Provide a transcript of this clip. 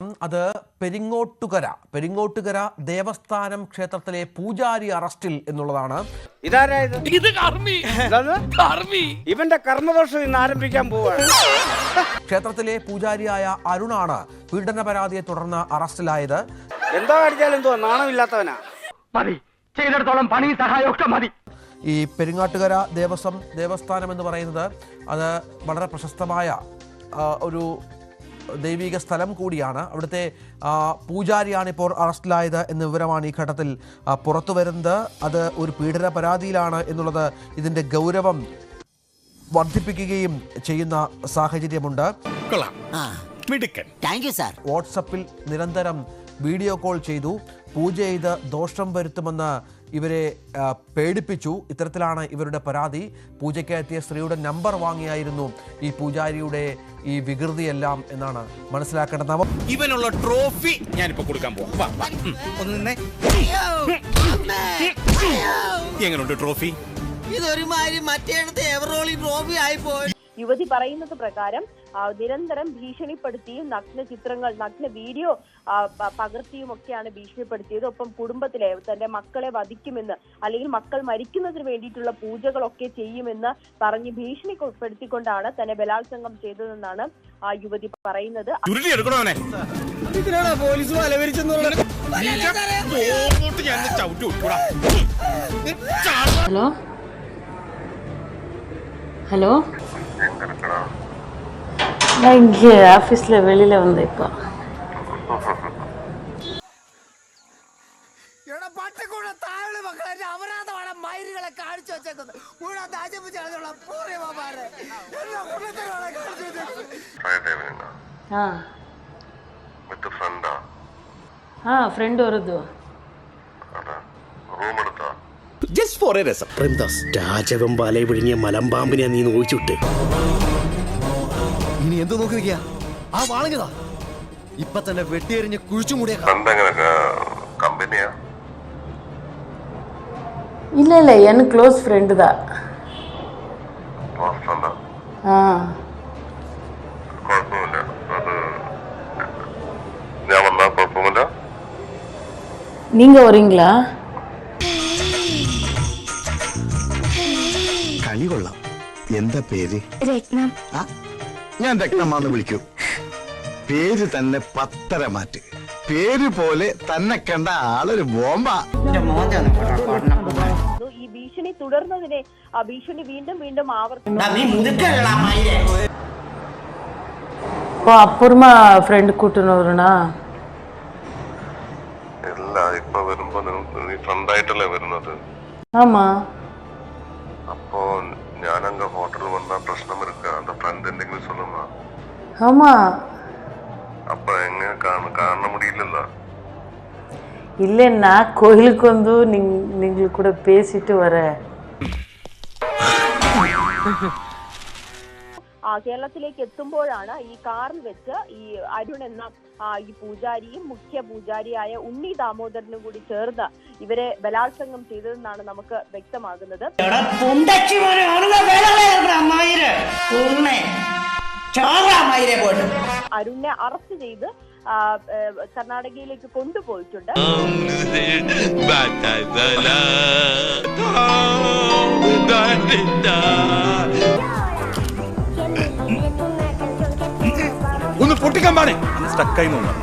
അത് പെരിങ്ങോട്ടുകര ദേവസ്ഥാനം ക്ഷേത്രത്തിലെ പൂജാരി അറസ്റ്റിൽ എന്നുള്ളതാണ്. ഇവന്റെ കർമ്മദോഷം ഇന്ന് ആരംഭിക്കാൻ പോവാണ്. ക്ഷേത്രത്തിലെ പൂജാരിയായ അരുണാണ് പീഡന പരാതിയെ തുടർന്ന് അറസ്റ്റിലായത്. എന്താ കാണിച്ചാലും എന്തോ നാണമില്ലാത്തവനാ. ചെയ്തിടത്തോളം പണി സഹായമൊക്കെ മതി. ഈ പെരിങ്ങാട്ടുകര ദേവസ്ഥാനം എന്ന് പറയുന്നത് അത് വളരെ പ്രശസ്തമായ ഒരു ദൈവിക സ്ഥലം കൂടിയാണ്. അവിടുത്തെ പൂജാരിയാണ് ഇപ്പോൾ അറസ്റ്റിലായത് എന്ന വിവരമാണ് ഈ ഘട്ടത്തിൽ പുറത്തു വരുന്നത്. അത് ഒരു പീഡന പരാതിയിലാണ് എന്നുള്ളത് ഇതിൻ്റെ ഗൗരവം വർദ്ധിപ്പിക്കുകയും ചെയ്യുന്ന സാഹചര്യമുണ്ട്. വാട്സപ്പിൽ നിരന്തരം വീഡിയോ കോൾ ചെയ്തു, പൂജ ചെയ്ത് ദോഷം വരുത്തുമെന്ന് ഇവരെ പേടിപ്പിച്ചു. ഇത്തരത്തിലാണ് ഇവരുടെ പരാതി. പൂജയ്ക്ക് എത്തിയ സ്ത്രീയുടെ നമ്പർ വാങ്ങിയായിരുന്നു ഈ പൂജാരിയുടെ ഈ വികൃതിയെല്ലാം എന്നാണ് മനസ്സിലാക്കേണ്ടത്. ഇവനുള്ള ട്രോഫി ഞാനിപ്പോ കൊടുക്കാൻ പോവാ. എങ്ങനെയുണ്ട് ട്രോഫി? ഇതൊരുമാതിരി മറ്റേടത്തെ എവറോളി ട്രോഫി ആയിപ്പോയി. യുവതി പറയുന്നത് പ്രകാരം നിരന്തരം ഭീഷണിപ്പെടുത്തിയും നഗ്ന ചിത്രങ്ങൾ നഗ്ന വീഡിയോ പകർത്തിയും ഒക്കെയാണ് ഭീഷണിപ്പെടുത്തിയത്. ഒപ്പം കുടുംബത്തിലെ തന്റെ മക്കളെ വധിക്കുമെന്ന് അല്ലെങ്കിൽ മക്കൾ മരിക്കുന്നതിന് വേണ്ടിയിട്ടുള്ള പൂജകളൊക്കെ ചെയ്യുമെന്ന് പറഞ്ഞ് ഭീഷണിപ്പെടുത്തിക്കൊണ്ടാണ് തന്നെ ബലാത്സംഗം ചെയ്തതെന്നാണ് യുവതി പറയുന്നത്. ഹലോ ஹலோ நான் இங்கே ஆஃபீஸில் வெளியில் வந்தேன். இப்போ ഫ്രണ്ട് വരുതു. ജസ്റ്റ് ഫോർ എ രസം. രാജവെമ്പാലെ വിഴിഞ്ഞ മലമ്പാമ്പിനെ നീ നോയിച്ചുട്ട് ഇനി എന്ത് നോക്കി നിൽക്കുക? ആ വാളങ്ങതാ ഇപ്പൊ തന്നെ വെട്ടിയെറിഞ്ഞ് കുഴിച്ചും കൂടിയ இல்ல இல்ல எனக்கு க்ளோஸ் ஃப்ரெண்டு தான். நீங்க வரீங்களா? കളി കൊള്ളാം. എന്താ പേര്? രത്നം. ഞാൻ രത്നമാന്ന് വിളിക്കൂ. പേര് തന്നെ പത്തര മാറ്റ്. പേര് പോലെ തന്നെ കണ്ട ആളൊരു ബോംബാ. ഈ ഭീഷണി തുടർന്നതിനെ ആ ഭീഷണി വീണ്ടും വീണ്ടും അപ്പുറമാ ഫ്രണ്ട് കൂട്ടുന്നവരുണാ ഇപ്പൊ വരുമ്പോ നീ ഫ്രണ്ടായിട്ടല്ലേ വരുന്നത്? ആമാ. அப்போ ഞാൻ அங்க ஹோட்டல் வந்தா பிரச்சனை இருக்கு. அந்த ஃப்ரெண்ட் എന്തെങ്കിലും சொல்லுமா? ஆமா. அப்ப எங்க காண முடியலல்ல? இல்ல நான் கோயிலுக்கு வந்து நீங்க கூட பேசிட்டு வரேன். കേരളത്തിലേക്ക് എത്തുമ്പോഴാണ് ഈ കാറിൽ വെച്ച് ഈ അരുൺ എന്ന ഈ പൂജാരിയും മുഖ്യ പൂജാരിയായ ഉണ്ണി ദാമോദരനും കൂടി ചേർന്ന് ഇവരെ ബലാത്സംഗം ചെയ്തതെന്നാണ് നമുക്ക് വ്യക്തമാകുന്നത്. അരുണിനെ അറസ്റ്റ് ചെയ്ത് കർണാടകയിലേക്ക് കൊണ്ടുപോയിട്ടുണ്ട്. ഒന്ന് പൊട്ടിക്കാൻ പാടേ സ്റ്റക്കായി നോക്കാം.